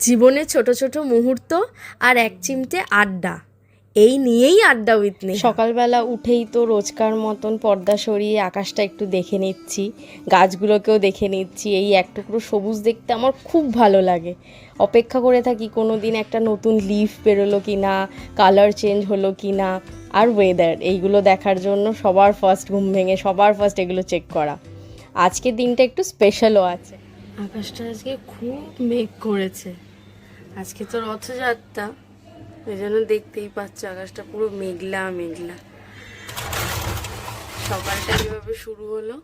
জীবনে ছোট ছোট মুহূর্ত আর এক চিমটে আড্ডা, এই নিয়েই আড্ডা উইথ নেহা। সকালবেলা উঠেই তো রোজকার মতন পর্দা সরিয়ে আকাশটা একটু দেখে নিচ্ছি, গাছগুলোকেও দেখে নিচ্ছি। এই এক টুকরো সবুজ দেখতে আমার খুব ভালো লাগে। অপেক্ষা করে থাকি কোনো দিন একটা নতুন লিফ বেরোলো কি না, কালার চেঞ্জ হলো কি না, আর ওয়েদার, এইগুলো দেখার জন্য সবার ফার্স্ট ঘুম ভেঙে সবার ফার্স্ট এগুলো চেক করা। আজকের দিনটা একটু স্পেশালও আছে। আকাশটা আজকে খুব মেঘ করেছে, আজকে তো রথযাত্রা, এই জন্য দেখতেই পাচ্ছ আকাশটা পুরো মেঘলা মেঘলা। সকালটা কিভাবে শুরু হলো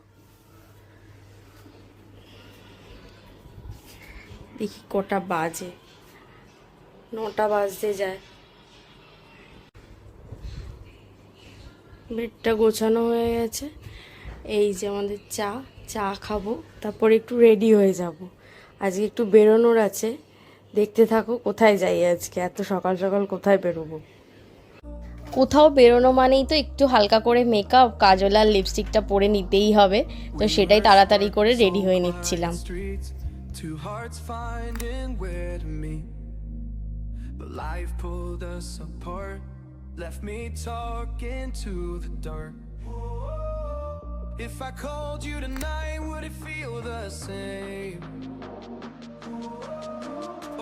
দেখি, কটা বাজে, 9টা বাজতে যায়। বেডটা গোছানো হয়ে গেছে, এই যে আমাদের চা খাবো, তারপর একটু রেডি হয়ে যাব। আজকে একটু বেরোনোর আছে, দেখতে থাকো কোথায় যাই আজকে। এত সকাল সকাল কোথায় বেরোবো? কোথাও বেরোনো মানেই তো একটু হালকা করে মেকআপ, কাজল আর লিপস্টিকটা পরে নিতেই হবে, তো সেটাই তাড়াতাড়ি করে রেডি হয়ে নিচ্ছিলাম। Two hearts finding where to meet, but life pulled us apart, left me talking to the dark. If I called you tonight, would it feel the same?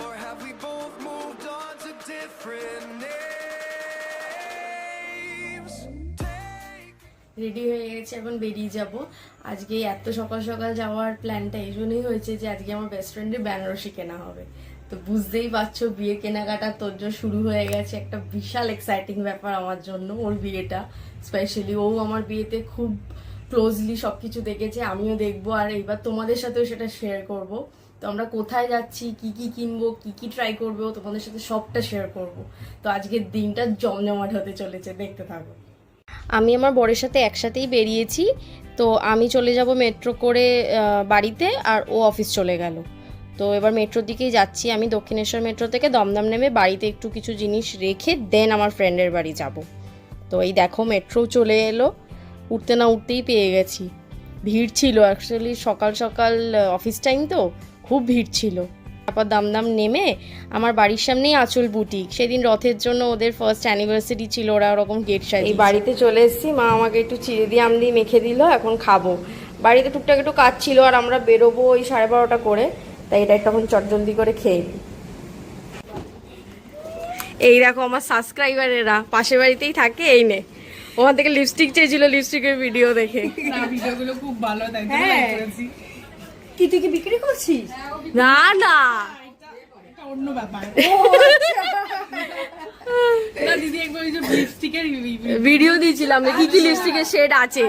Or have we both moved on to different names? Ready হয়ে গেছে, এখন বেরিয়ে যাব। আজকে এত সকাল সকাল যাওয়ার প্ল্যানটা এই জন্যই হয়েছে যে আজকে আমার বেস্ট ফ্রেন্ডের বেনারসি কেনা হবে। তো বুঝতেই পারছো বিয়ে কেনাকাটা তোরজোর শুরু হয়ে গেছে, একটা বিশাল এক্সাইটিং ব্যাপার আমার জন্য। ওর বিয়েটা স্পেশালি, ও আমার বিয়েতে খুব ক্লোজলি সবকিছু দেখেছে, আমিও দেখবো, আর এইবার তোমাদের সাথেও সেটা শেয়ার করব। তো আমরা কোথায় যাচ্ছি, কি কি কিনবো, কি কি ট্রাই করবো, তোমাদের সাথে সবটা শেয়ার করব। তো আজকের দিনটা জমজমাট হতে চলেছে, দেখতে থাকো। আমি আমার বরের সাথে একসাথেই বেরিয়েছি, তো আমি চলে যাব মেট্রো করে বাড়িতে, আর ও অফিস চলে গেল। তো এবার মেট্রোর দিকেই যাচ্ছি আমি, দক্ষিণেশ্বর মেট্রো থেকে দমদম নেমে বাড়িতে একটু কিছু জিনিস রেখে দেন আমার ফ্রেন্ডের বাড়ি যাব। তো এই দেখো মেট্রো চলে এলো, উঠতে না উঠতেই পেয়ে গেছি। ভিড় ছিল অ্যাকচুয়ালি, সকাল সকাল অফিস টাইম তো খুব ভিড় ছিল। তারপর দমদম নেমে আমার বাড়ির সামনেই আঁচল বুটিক, সেদিন রথের জন্য ওদের ফার্স্ট অ্যানিভার্সারি ছিল, ওরা ওরকম গেট সাজিয়েছে। এই বাড়িতে চলে এসেছি, মা আমাকে একটু চিড়ে দিয়ে আমদি মেখে দিল, এখন খাবো। বাড়িতে টুকটাক একটু কাজ ছিল, আর আমরা বেরোবো ওই 12:30 করে, তাই এটা তখন চটজলদি করে খেয়ে নিই। এই দেখো আমার সাবস্ক্রাইবারেরা পাশের বাড়িতেই থাকে, এই নে ওখান থেকে লিপস্টিক চেয়েছিল, লিপস্টিকের ভিডিও দেখে। ভিডিওগুলো খুব ভালো, তাই করেছি। কি তুই কি বিক্রি করছিস? না না, অন্য ব্যাপার। না দিদি, একবার ওই যে লিপস্টিকের ভিডিও দিয়েছিলাম কি কি লিপস্টিকের শেড আছে।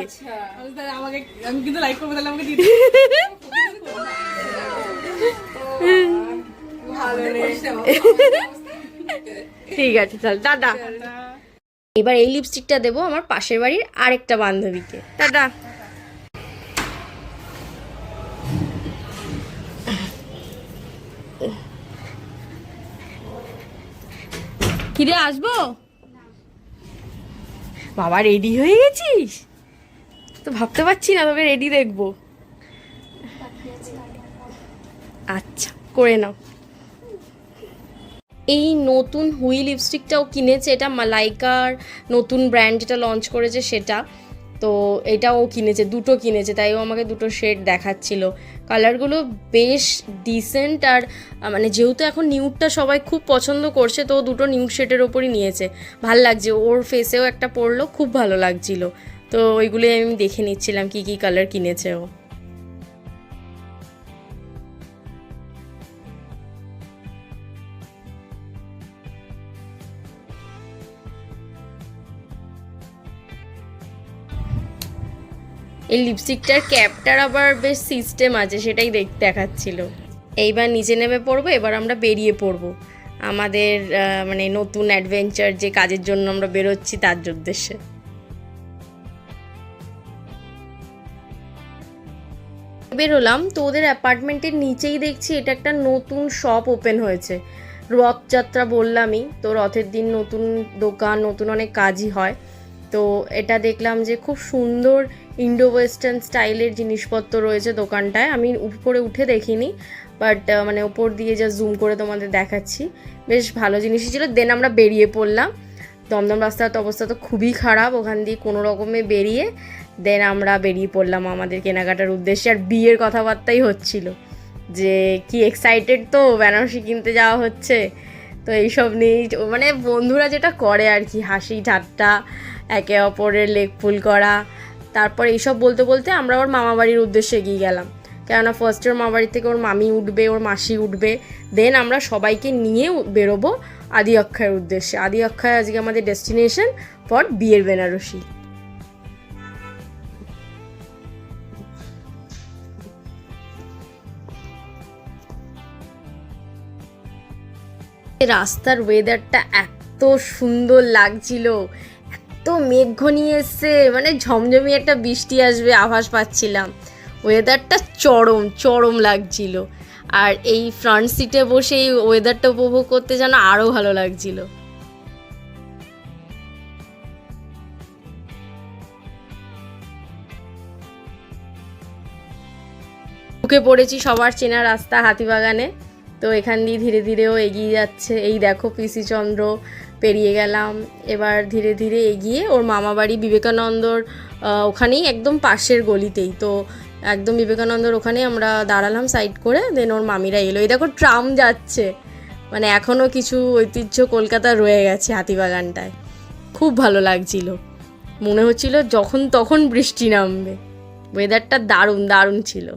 আমাকে, আমি কিন্তু লাইক করবো, তাহলে আমাকে দিদি। ঠিক আছে, চল টাটা। এবার এই লিপস্টিকটা দেবো আমার পাশের বাড়ির আরেকটা বান্ধবীকে। টাটা। কিরে আসবো? বাবা রেডি হয়ে গেছিস? তো ভাবতে পারছি না তোকে রেডি দেখবো। আচ্ছা করে নাও। এই নতুন হুই লিপস্টিকটাও কিনেছে, এটা মালাইকার নতুন ব্র্যান্ড যেটা লঞ্চ করেছে সেটা। তো এটাও কিনেছে, দুটো কিনেছে, তাই ও আমাকে দুটো শেড দেখাচ্ছিল। কালারগুলো বেশ ডিসেন্ট, আর মানে যেহেতু এখন নিউডটা সবাই খুব পছন্দ করছে, তো দুটো নিউড শেডের ওপরই নিয়েছে। ভাল লাগছে, ওর ফেসেও একটা পরলো, খুব ভালো লাগছিল। তো ওইগুলোই আমি দেখে নিচ্ছিলাম কি কি কালার কিনেছে ও। এই লিপস্টিকটার ক্যাপটার আবার বেশ সিস্টেম আছে, সেটাই দেখাচ্ছিল। এইবার নিচে নেমে পড়বো, এবার আমরা বেরিয়ে পড়বো আমাদের মানে নতুন অ্যাডভেঞ্চার যে কাজের জন্য আমরা বেরোচ্ছি তার উদ্দেশ্যে। বেরোলাম তো ওদের অ্যাপার্টমেন্টের নিচেই দেখছি এটা একটা নতুন শপ ওপেন হয়েছে। রথযাত্রা বললামই তো, রথের দিন নতুন দোকান, নতুন অনেক কাজই হয়। তো এটা দেখলাম যে খুব সুন্দর ইন্ডো ওয়েস্টার্ন স্টাইলের জিনিসপত্র রয়েছে দোকানটায়। আমি উপরে উঠে দেখিনি, বাট মানে ওপর দিয়ে যা জুম করে তোমাদের দেখাচ্ছি, বেশ ভালো জিনিসই ছিল। দেন আমরা বেরিয়ে পড়লাম। দমদম রাস্তার তো অবস্থা তো খুবই খারাপ, ওখান দিয়ে কোনো রকমে বেরিয়ে দেন আমরা বেরিয়ে পড়লাম আমাদের কেনাকাটার উদ্দেশ্যে। আর বিয়ের কথাবার্তাই হচ্ছিল যে কি এক্সাইটেড তো, বেনারসি কিনতে যাওয়া হচ্ছে। তো এইসব নিয়েই মানে বন্ধুরা যেটা করে আর কি, হাসি ঠাট্টা, একে অপরের লেগ পুল করা। তারপর এইসব বলতে বলতে আমরা ওর মামাবাড়ির উদ্দেশ্যে এগিয়ে গেলাম, কেননা ফার্স্টে ওর মামাবাড়ি থেকে ওর মামি উঠবে, ওর মাসি উঠবে, দেন আমরা সবাইকে নিয়ে বেরোবো আদি অক্ষয়ের উদ্দেশ্যে। আদি অক্ষয় আজকে আমাদের ডেস্টিনেশন ফর বিয়ের বেনারসি। রাস্তার ওয়েদারটা এত সুন্দর লাগছিল, এত মেঘ ঘনিয়ে এসছে, মানে ঝমঝমি একটা বৃষ্টি আসবে আভাস পাচ্ছিলাম। ওয়েদারটা চরম চরম লাগছিল। আর এই ফ্রন্ট সিটে বসে এই ওয়েদারটা উপভোগ করতে যেন আরও ভালো লাগছিল। ঢুকে পড়েছি সবার চেনা রাস্তা হাতিবাগানে। তো এখান দিয়ে ধীরে ধীরেও এগিয়ে যাচ্ছে। এই দেখো পিসিচন্দ্র পেরিয়ে গেলাম। এবার ধীরে ধীরে এগিয়ে ওর মামাবাড়ি বিবেকানন্দর ওখানেই একদম পাশের গলিতেই। তো একদম বিবেকানন্দর ওখানেই আমরা দাঁড়ালাম সাইড করে, দেন ওর মামিরা এলো। এই দেখো ট্রাম যাচ্ছে, মানে এখনও কিছু ঐতিহ্য কলকাতা রয়ে গেছে হাতিবাগানটায়। খুব ভালো লাগছিল, মনে হচ্ছিল যখন তখন বৃষ্টি নামবে। ওয়েদারটা দারুণ দারুণ ছিল।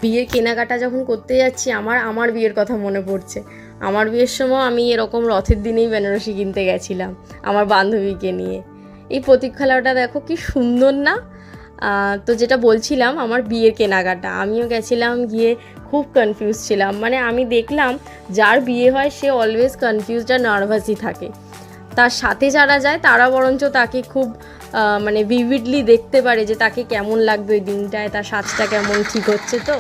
বিয়ের কেনাকাটা যখন করতে যাচ্ছি আমার বিয়ের কথা মনে পড়ছে। আমার বিয়ের সময় আমি এরকম রথের দিনেই বেনারসি কিনতে গেছিলাম আমার বান্ধবীকে নিয়ে। এই প্রতীক্ষালয়টা দেখো কি সুন্দর না? তো যেটা বলছিলাম আমার বিয়ের কেনাকাটা, আমিও গেছিলাম, গিয়ে খুব কনফিউজ ছিলাম। মানে আমি দেখলাম যার বিয়ে হয় সে অলওয়েজ কনফিউজড আর নার্ভাসই থাকে। তার সাথে যারা যায় তারা বরঞ্চ তাকে খুব মানে ভিভিডলি দেখতে পারে যে তাকে কেমন লাগবে ওই দিনটায়, তার সাজটা কেমন ঠিক হচ্ছে। তো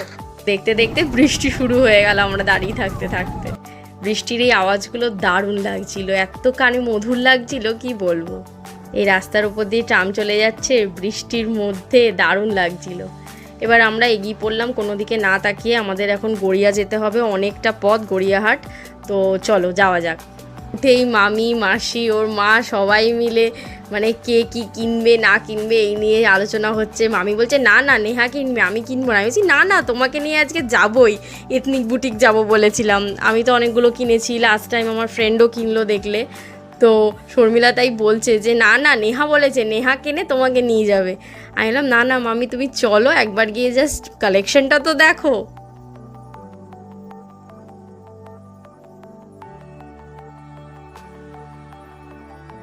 দেখতে দেখতে বৃষ্টি শুরু হয়ে গেল আমরা দাঁড়িয়ে থাকতে থাকতে। বৃষ্টির এই আওয়াজগুলো দারুণ লাগছিল, এত কানে মধুর লাগছিল কি বলবো। এই রাস্তার উপর দিয়ে ট্রাম চলে যাচ্ছে বৃষ্টির মধ্যে, দারুণ লাগছিল। এবার আমরা এগিয়ে পড়লাম কোনো দিকে না তাকিয়ে। আমাদের এখন গড়িয়া যেতে হবে, অনেকটা পথ গড়িয়াহাট। তো চলো যাওয়া যাক। উঠেই মামি মাসি ওর মা সবাই মিলে মানে কে কি কিনবে না কিনবে এই নিয়ে আলোচনা হচ্ছে। মামি বলছে না না নেহা কিনবে, আমি কিনবো না। আমি বলছি না না তোমাকে নিয়ে আজকে যাবোই, এথনিক বুটিক যাব বলেছিলাম। আমি তো অনেকগুলো কিনেছি, লাস্ট টাইম আমার ফ্রেন্ডও কিনলো দেখলে। তো শর্মিলা তাই বলছে যে না না নেহা বলেছে, নেহা কিনে তোমাকে নিয়ে যাবে। আমি বললাম না না মামি তুমি চলো, একবার গিয়ে জাস্ট কালেকশনটা তো দেখো।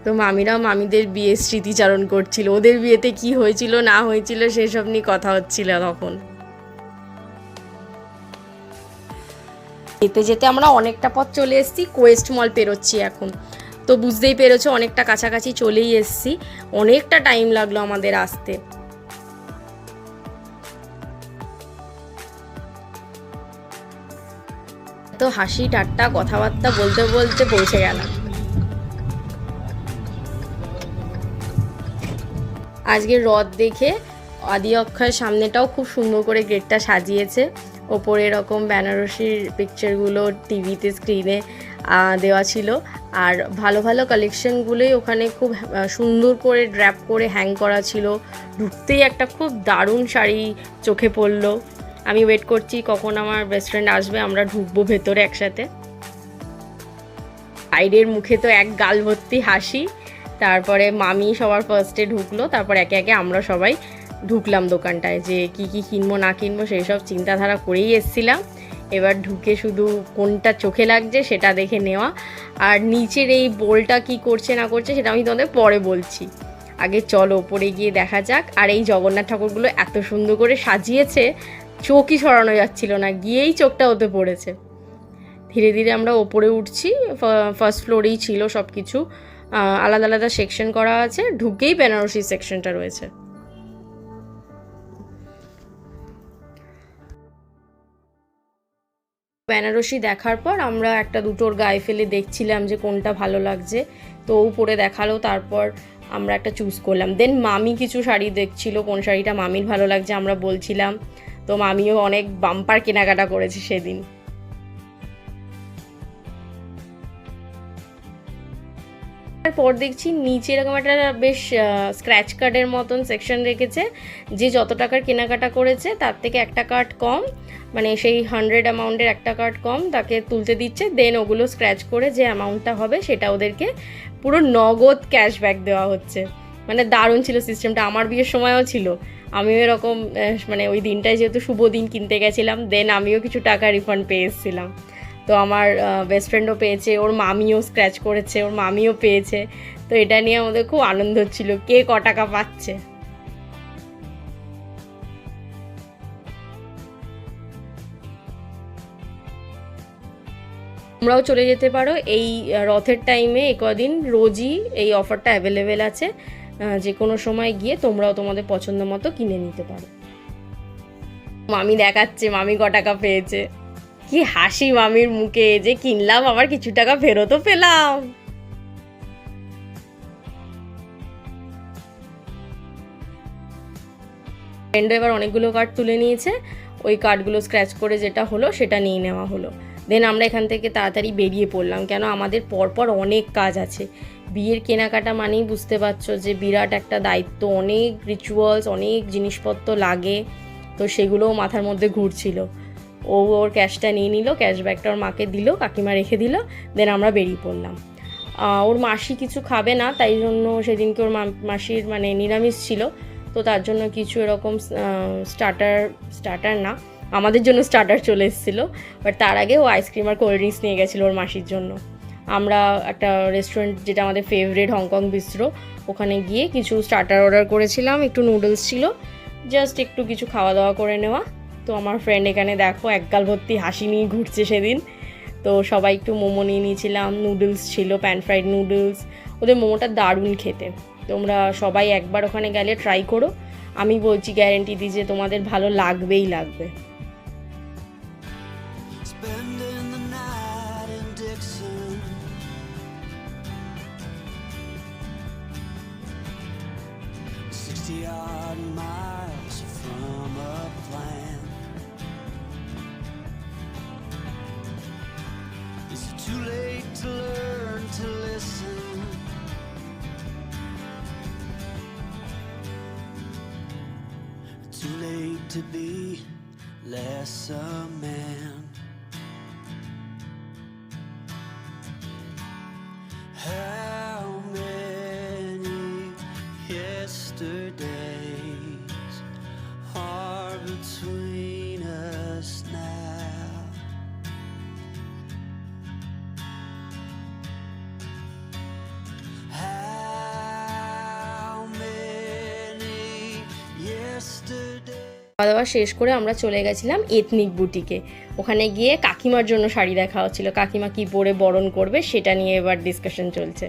তো মামিরাও মামিদের বিয়ের স্মৃতিচারণ করছিল, ওদের বিয়েতে কি হয়েছিল না হয়েছিল সেসব নিয়ে কথা হচ্ছিল তখন। যেতে যেতে আমরা অনেকটা পথ চলে এসেছি, কোয়েস্ট মল পেরোচ্ছি এখন। তো বুঝতেই পেরেছো অনেকটা কাছাকাছি চলেই এসেছি, অনেকটা টাইম লাগলো আমাদের আসতে। তো হাসি ঠাট্টা কথাবার্তা বলতে বলতে পৌঁছে গেলাম। আজকের রথ দেখে আদি অক্ষয়ের সামনেটাও খুব সুন্দর করে গেটটা সাজিয়েছে। ওপরে এরকম বেনারসির পিকচারগুলো টিভিতে স্ক্রিনে দেওয়া ছিল। আর ভালো ভালো কালেকশনগুলোই ওখানে খুব সুন্দর করে ড্র্যাপ করে হ্যাং করা ছিল। ঢুকতেই একটা খুব দারুণ শাড়ি চোখে পড়লো। আমি ওয়েট করছি কখন আমার বেস্ট ফ্রেন্ড আসবে, আমরা ঢুকবো ভেতরে একসাথে। বাইরের মুখে তো এক গাল ভর্তি হাসি। তারপরে মামি সবার ফার্স্টে ঢুকলো, তারপর একে একে আমরা সবাই ঢুকলাম দোকানটায়। যে কি কি কিনবো না কিনবো সেই সব চিন্তাধারা করেই এসছিলাম। এবার ঢুকে শুধু কোনটা চোখে লাগছে সেটা দেখে নেওয়া। আর নিচের এই বোলটা কি করছে না করছে সেটা আমি তোমাদের পরে বলছি, আগে চলো ওপরে গিয়ে দেখা যাক। আর এই জগন্নাথ ঠাকুরগুলো এত সুন্দর করে সাজিয়েছে, চোখই সরানো যাচ্ছিল না, গিয়েই চোখটা ওতে পড়েছে। ধীরে ধীরে আমরা ওপরে উঠছি, ফার্স্ট ফ্লোরেই ছিল সব কিছু, আলাদা আলাদা সেকশন করা আছে। ঢুকেই বেনারসি সেকশনটা রয়েছে। বেনারসি দেখার পর আমরা একটা দুটোর গায়ে ফেলে দেখছিলাম যে কোনটা ভালো লাগছে, তো ও পরে দেখালো, তারপর আমরা একটা চুজ করলাম। দেন মামি কিছু শাড়ি দেখছিল, কোন শাড়িটা মামির ভালো লাগছে আমরা বলছিলাম, তো মামিও অনেক বাম্পার কেনাকাটা করেছে সেদিন। তারপর দেখছি নিচে এরকম একটা বেশ স্ক্র্যাচ কার্ডের মতন সেকশন রেখেছে, যে যত টাকার কেনাকাটা করেছে তার থেকে একটা কার্ড কম, মানে সেই 100 অ্যামাউন্টের একটা কার্ড কম তাকে তুলতে দিচ্ছে। দেন ওগুলো স্ক্র্যাচ করে যে অ্যামাউন্টটা হবে সেটা ওদেরকে পুরো নগদ ক্যাশব্যাক দেওয়া হচ্ছে। মানে দারুণ ছিল সিস্টেমটা, আমার বিয়ের সময়ও ছিল। আমিও এরকম মানে ওই দিনটায় যেহেতু শুভ দিন কিনতে গেছিলাম, দেন আমিও কিছু টাকা রিফান্ড পেয়ে এসেছিলাম। তো আমার বেস্ট ফ্রেন্ডও পেয়েছে, ওর মামিও স্ক্র্যাচ করেছে, ওর মামিও পেয়েছে। তো এটা নিয়ে আমাদের খুব আনন্দ হচ্ছিল কে ক টাকা পাচ্ছে। তোমরাও চলে যেতে পারো এই রথের টাইমে, এ কদিন রোজই এই অফারটা অ্যাভেলেবেল আছে, যে কোনো সময় গিয়ে তোমরাও তোমাদের পছন্দ মতো কিনে নিতে পারো। মামি দেখাচ্ছে মামি ক টাকা পেয়েছে, কি হাসি মামির মুখে, যে কিনলাম আবার কিছু টাকা ফেরতও পেলাম। ফ্রেন্ডও এবার অনেকগুলো কার্ড তুলে নিয়েছে, ওই কার্ডগুলো স্ক্র্যাচ করে যেটা হলো সেটা নিয়ে নেওয়া হলো। দেন আমরা এখান থেকে তাড়াতাড়ি বেরিয়ে পড়লাম, কেন আমাদের পরপর অনেক কাজ আছে। বিয়ের কেনাকাটা মানেই বুঝতে পারছো যে বিরাট একটা দায়িত্ব, অনেক রিচুয়ালস, অনেক জিনিসপত্র লাগে, তো সেগুলোও মাথার মধ্যে ঘুরছিল। ও ওর ক্যাশটা নিয়ে নিল, ক্যাশব্যাকটা ওর মাকে দিল, কাকিমা রেখে দিল, দেন আমরা বেরিয়ে পড়লাম। ওর মাসি কিছু খাবে না, তাই জন্য সেদিনকে ওর মাসির মানে নিরামিষ ছিল, তো তার জন্য কিছু এরকম স্টার্টার না, আমাদের জন্য স্টার্টার চলে এসেছিলো, বাট তার আগে ও আইসক্রিম আর কোল্ড ড্রিঙ্কস নিয়ে গেছিলো ওর মাসির জন্য। আমরা একটা রেস্টুরেন্ট যেটা আমাদের ফেভারিট হংকং বিস্ট্রো, ওখানে গিয়ে কিছু স্টার্টার অর্ডার করেছিলাম, একটু নুডলস ছিল, জাস্ট একটু কিছু খাওয়া দাওয়া করে নেওয়া। তো আমার ফ্রেন্ড এখানে দেখো একগাল ভর্তি হাসি নিয়ে ঘুরছে সেদিন। তো সবাই একটু মোমো নিয়ে নিয়েছিলাম, নুডলস ছিল, প্যান ফ্রাইড নুডলস, ওদের মোমোটা দারুণ খেতে। তোমরা সবাই একবার ওখানে গেলে ট্রাই করো, আমি বলছি গ্যারেন্টি দিই যে তোমাদের ভালো লাগবেই লাগবে। Spending the night in Dixon, 60-odd miles from a plan. Is it too late to learn to listen? Too late to be less a man. How many yesterdays are between us now? How many yesterdays? খাওয়া দাওয়া শেষ করে আমরা চলে গেছিলাম ethnic বুটিকে। ওখানে গিয়ে কাকিমার জন্য শাড়ি দেখা হচ্ছিল, কাকিমা কি পরে বরণ করবে সেটা নিয়ে এবার ডিসকাশন চলছে।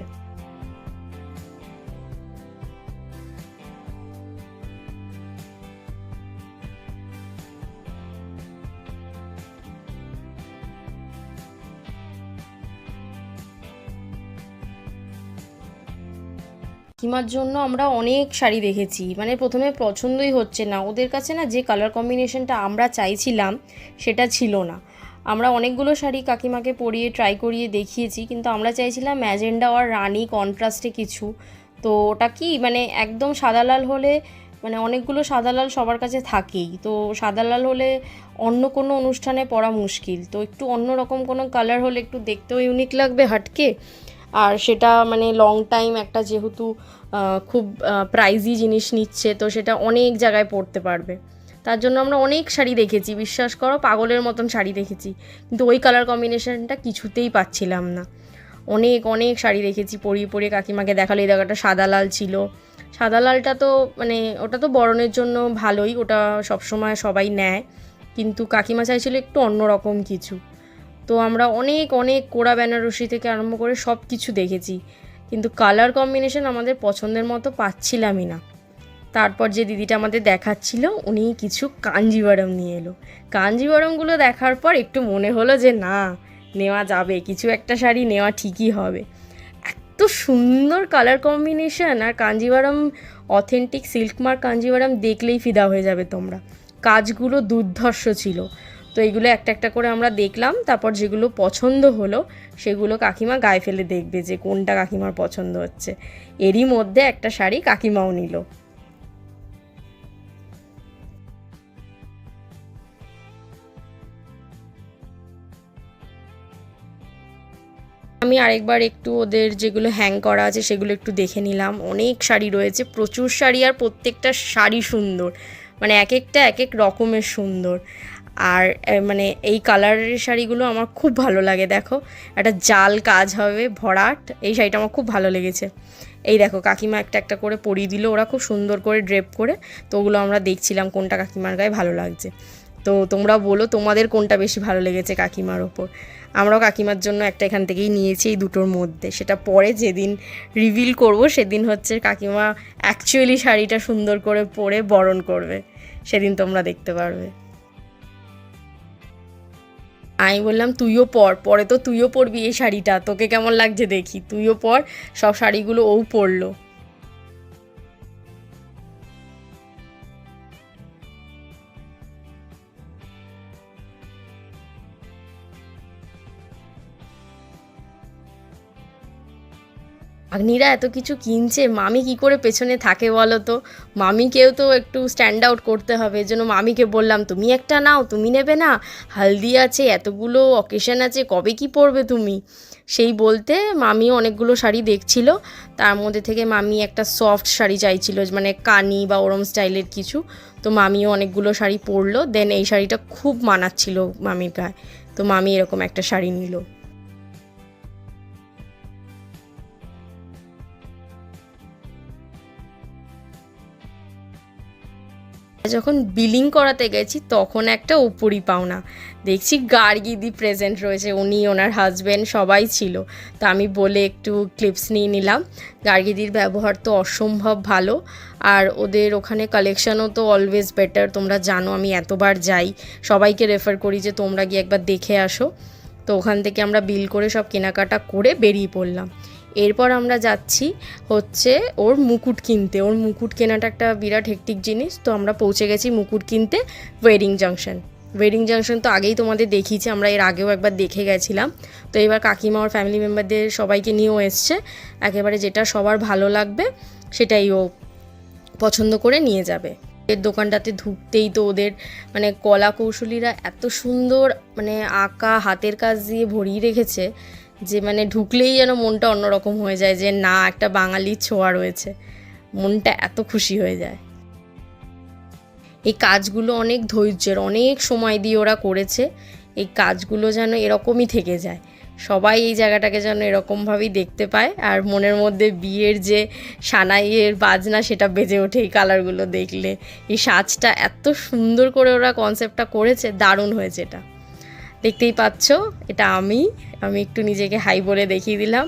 কাকিমার জন্য আমরা অনেক শাড়ি দেখেছি, মানে প্রথমে পছন্দই হচ্ছে না, ওদের কাছে না যে কালার কম্বিনেশনটা আমরা চাইছিলাম সেটা ছিল না। আমরা অনেকগুলো শাড়ি কাকিমাকে পরিয়ে ট্রাই করিয়ে দেখিয়েছি, কিন্তু আমরা চাইছিলাম ম্যাজেন্ডা আর রানি কন্ট্রাস্টে কিছু। তো ওটা কি মানে একদম সাদা লাল হলে, মানে অনেকগুলো সাদা লাল সবার কাছে থাকেই, তো সাদা লাল হলে অন্য কোনো অনুষ্ঠানে পরা মুশকিল, তো একটু অন্যরকম কোনো কালার হলে একটু দেখতেও ইউনিক লাগবে হাটকে, আর সেটা মানে লং টাইম একটা যেহেতু খুব প্রাইজি জিনিস নিচ্ছে, তো সেটা অনেক জায়গায় পরতে পারবে। তার জন্য আমরা অনেক শাড়ি দেখেছি, বিশ্বাস করো পাগলের মতন শাড়ি দেখেছি, কিন্তু ওই কালার কম্বিনেশনটা কিছুতেই পাচ্ছিলাম না। অনেক অনেক শাড়ি দেখেছি, পরিয়ে পরিয়ে কাকিমাকে দেখালো, এই জায়গাটা সাদা লাল ছিল। সাদা লালটা তো মানে ওটা তো বরণের জন্য ভালোই, ওটা সবসময় সবাই নেয়, কিন্তু কাকিমা চাইছিল একটু অন্যরকম কিছু। তো আমরা অনেক অনেক কোড়া বেনারসি থেকে আরম্ভ করে সব কিছু দেখেছি, কিন্তু কালার কম্বিনেশন আমাদের পছন্দের মতো পাচ্ছিলামই না। তারপর যে দিদিটা আমাদের দেখাচ্ছিল উনি কিছু কাঞ্জিভারাম নিয়ে এলো। কাঞ্জিভারামগুলো দেখার পর একটু মনে হলো যে না, নেওয়া যাবে, কিছু একটা শাড়ি নেওয়া ঠিকই হবে। এত সুন্দর কালার কম্বিনেশন, আর Kanjeevaram authentic silk mark Kanjeevaram দেখলেই ফিদা হয়ে যাবে তোমরা। কাজগুলো দুর্ধর্ষ ছিল। তো এইগুলো একটা একটা করে আমরা দেখলাম, তারপর যেগুলো পছন্দ হলো সেগুলো কাকিমা গায়ে ফেলে দেখবে যে কোনটা কাকিমার পছন্দ হচ্ছে। এরই মধ্যে একটা শাড়ি কাকিমাও নিল। আমি আরেকবার একটু ওদের যেগুলো হ্যাং করা আছে সেগুলো একটু দেখে নিলাম। অনেক শাড়ি রয়েছে, প্রচুর শাড়ি, আর প্রত্যেকটা শাড়ি সুন্দর, মানে এক একটা এক এক রকমের সুন্দর। আর মানে এই কালারের শাড়িগুলো আমার খুব ভালো লাগে। দেখো একটা জাল কাজ হবে ভরাট, এই শাড়িটা আমার খুব ভালো লেগেছে। এই দেখো কাকিমা একটা একটা করে পরিয়ে দিল, ওরা খুব সুন্দর করে ড্রেপ করে। তো ওগুলো আমরা দেখছিলাম কোনটা কাকিমার গায়ে ভালো লাগছে। তো তোমরা বলো তোমাদের কোনটা বেশি ভালো লেগেছে কাকিমার ওপর। আমরাও কাকিমার জন্য একটা এখান থেকেই নিয়েছি এই দুটোর মধ্যে। সেটা পরে যেদিন রিভিল করব সেদিন হচ্ছে কাকিমা অ্যাকচুয়ালি শাড়িটা সুন্দর করে পরে বরণ করবে, সেদিন তোমরা দেখতে পারবে। আমি বললাম তুইও পর, পরে তো তুইও পরবি এই শাড়িটা, তোকে কেমন লাগছে দেখি, তুইও পর। সব শাড়িগুলো ও পরলো। ভাগ্নিরা এত কিছু কিনছে, মামি কি করে পেছনে থাকে বলো তো? মামিকেও তো একটু স্ট্যান্ড আউট করতে হবে। এই জন্য মামিকে বললাম তুমি একটা নাও, তুমি নেবে না? হালদি আছে, এতগুলো অকেশন আছে, কবে কি পরবে তুমি? সেই বলতে মামিও অনেকগুলো শাড়ি দেখছিল। তার মধ্যে থেকে মামি একটা সফট শাড়ি চাইছিল, মানে কানি বা ওরম স্টাইলের কিছু। তো মামিও অনেকগুলো শাড়ি পরলো। দেন এই শাড়িটা খুব মানাচ্ছিল মামির গায়ে, তো মামি এরকম একটা শাড়ি নিল। যখন বিলিং করাতে গেছি তখন একটা উপরি পাওনা দেখছি গার্গিদি প্রেজেন্ট রয়েছে, উনি ওনার হাজব্যান্ড সবাই ছিল। তো আমি বলে একটু ক্লিপস নিয়ে নিলাম। গার্গিদির ব্যবহার তো অসম্ভব ভালো, আর ওদের ওখানে কালেকশনও তো অলওয়েজ বেটার। তোমরা জানো আমি এতবার যাই, সবাইকে রেফার করি যে তোমরা গিয়ে একবার দেখে আসো। তো ওখান থেকে আমরা বিল করে সব কেনাকাটা করে বেরিয়ে পড়লাম। এরপর আমরা যাচ্ছি হচ্ছে ওর মুকুট কিনতে। ওর মুকুট কেনাটা একটা বিরাট হেক্টিক জিনিস। তো আমরা পৌঁছে গেছি মুকুট কিনতে ওয়েডিং জাংশন। ওয়েডিং জাংশন তো আগেই তোমাদের দেখিয়েছি, আমরা এর আগেও একবার দেখে গেছিলাম। তো এবার কাকিমা ওর ফ্যামিলি মেম্বারদের সবাইকে নিয়েও এসছে। একেবারে যেটা সবার ভালো লাগবে সেটাই ও পছন্দ করে নিয়ে যাবে। এর দোকানটাতে ঢুকতেই তো ওদের মানে কলা কৌশলীরা এত সুন্দর মানে আঁকা হাতের কাজ দিয়ে ভরিয়ে রেখেছে যে মানে ঢুকলেই যেন মনটা অন্যরকম হয়ে যায়, যে না একটা বাঙালির ছোঁয়া রয়েছে, মনটা এত খুশি হয়ে যায়। এই কাজগুলো অনেক ধৈর্যের, অনেক সময় দিয়ে ওরা করেছে। এই কাজগুলো যেন এরকমই থেকে যায়, সবাই এই জায়গাটাকে যেন এরকমভাবেই দেখতে পায়। আর মনের মধ্যে বিয়ের যে সানাইয়ের বাজনা সেটা বেজে ওঠে এই কালারগুলো দেখলে। এই সাজটা এত সুন্দর করে ওরা কনসেপ্টটা করেছে, দারুণ হয়েছে। এটা দেখতেই পাচ্ছ, এটা আমি একটু নিজেকে হাই বলে দেখিয়ে দিলাম।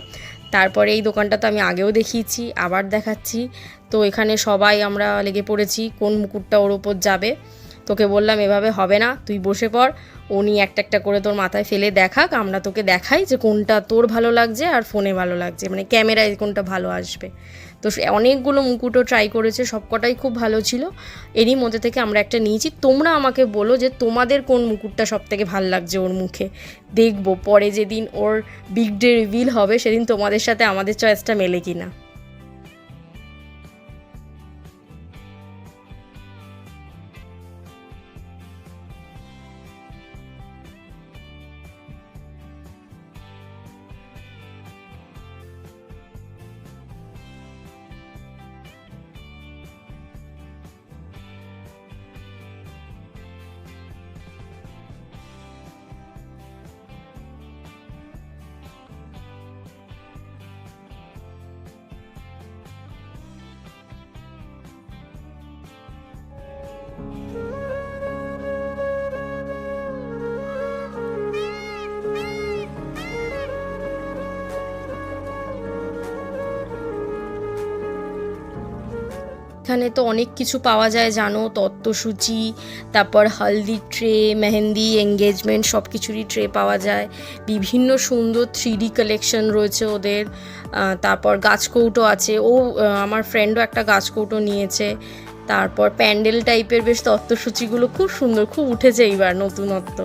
তারপরে এই দোকানটা তো আমি আগেও দেখিয়েছি, আবার দেখাচ্ছি। তো এখানে সবাই আমরা লেগে পড়েছি কোন মুকুটটা ওর ওপর যাবে। তোকে বললাম এভাবে হবে না, তুই বসে পড়, উনি একটা একটা করে তোর মাথায় ফেলে দেখাক, আমরা তোকে দেখাই যে কোনটা তোর ভালো লাগছে আর ফোনে ভালো লাগছে, মানে ক্যামেরায় কোনটা ভালো আসবে। তো অনেকগুলো মুকুটও ট্রাই করেছে, সবকটাই খুব ভালো ছিল। এরই মধ্যে থেকে আমরা একটা নিয়েছি। তোমরা আমাকে বলো যে তোমাদের কোন মুকুটটা সব থেকে ভালো লাগছে ওর মুখে। দেখবো পরে যেদিন ওর বিগ ডে রিভিল হবে সেদিন তোমাদের সাথে আমাদের চয়েসটা মেলে কিনা। এখানে তো অনেক কিছু পাওয়া যায় জানো, তত্ত্বসূচি, তারপর হলদি ট্রে, মেহেন্দি, এঙ্গেজমেন্ট সব কিছুরই ট্রে পাওয়া যায়। বিভিন্ন সুন্দর 3D কালেকশন রয়েছে ওদের। তারপর গাছকৌটো আছে, আমার ফ্রেন্ডও একটা গাছকৌটো নিয়েছে। তারপর প্যান্ডেল টাইপের বেশ তত্ত্বসূচিগুলো খুব সুন্দর, খুব উঠেছে এইবার নতুনত্ব।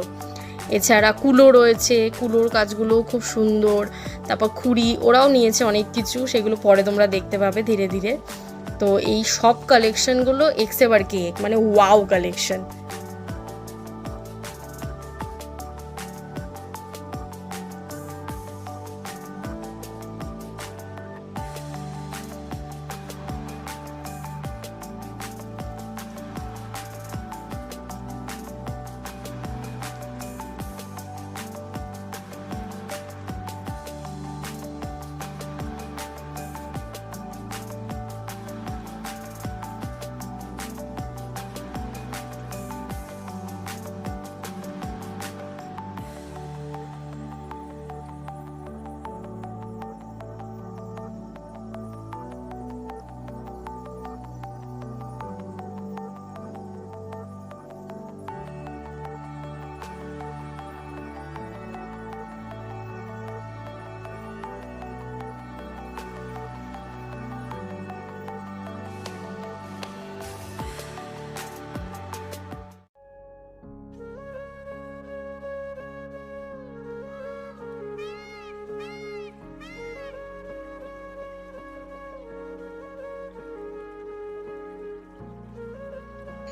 এছাড়া কুলো রয়েছে, কুলোর কাজগুলোও খুব সুন্দর। তারপর খুঁড়ি ওরাও নিয়েছে অনেক কিছু, সেগুলো পরে তোমরা দেখতে পাবে ধীরে ধীরে। তো এই সব কালেকশনগুলো এক্সেবার কেক, মানে ওয়াও কালেকশন।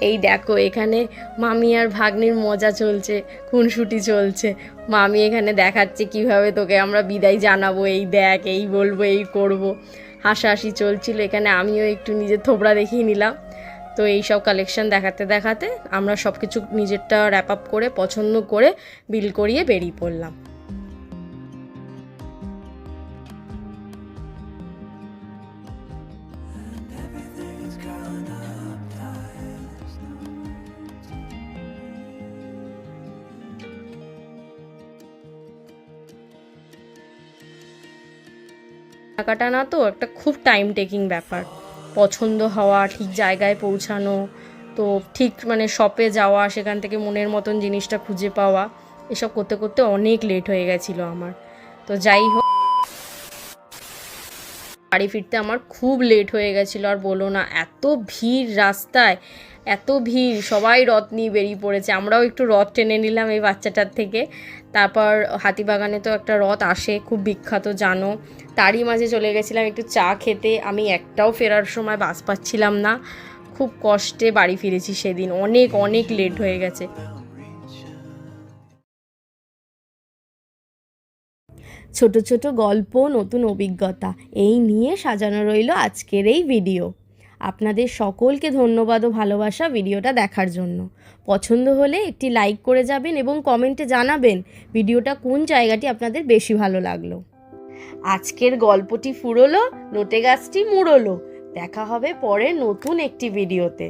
এই দেখো এখানে মামি আর ভাগ্নির মজা চলছে, খুনসুটি চলছে। মামি এখানে দেখাচ্ছে কিভাবে তোকে আমরা বিদায় জানাবো, এই দেখ, এই বলবো, এই করব। হাসাহাসি চলছিল। এখানে আমিও একটু নিজের থোবড়া দেখিয়ে নিলাম। তো এই সব কালেকশন দেখাতে দেখাতে আমরা সব কিছু নিজেরটা র্যাপ আপ করে পছন্দ করে বিল করিয়ে বেরিয়ে পড়লাম। কেনাকাটা না তো একটা খুব টাইম টেকিং ব্যাপার, পছন্দ হওয়া, ঠিক জায়গায় পৌঁছানো, তো ঠিক মানে শপে যাওয়া, সেখান থেকে মনের মতন জিনিসটা খুঁজে পাওয়া, এসব করতে করতে অনেক লেট হয়ে গেছিলো আমার। তো যাই হোক, বাড়ি ফিরতে আমার খুব লেট হয়ে গেছিলো। আর বলো না, এত ভিড় রাস্তায়, এত ভিড়, সবাই রথ নিয়ে বেরিয়ে পড়েছে। আমরাও একটু রথ টেনে নিলাম এই বাচ্চাটার থেকে। তারপর হাতিবাগানে তো একটা রথ আসে, খুব বিখ্যাত জানো। তারই মাঝে চলে গেছিলাম একটু চা খেতে। আমি একটাও ফেরার সময় বাস পাচ্ছিলাম না, খুব কষ্টে বাড়ি ফিরেছি সেদিন, অনেক অনেক লেট হয়ে গেছে। ছোট ছোট গল্প, নতুন অভিজ্ঞতা, এই নিয়ে সাজানো রইল আজকের এই ভিডিও। আপনাদের সকলকে ধন্যবাদ ও ভালোবাসা ভিডিওটা দেখার জন্য। পছন্দ হলে একটি লাইক করে যাবেন এবং কমেন্টে জানাবেন ভিডিওটা কোন জায়গাটি আপনাদের বেশি ভালো লাগলো। আজকের গল্পটি ফুরোলো, লোটে গাছটি মুড়োলো। দেখা হবে পরে নতুন একটি ভিডিওতে।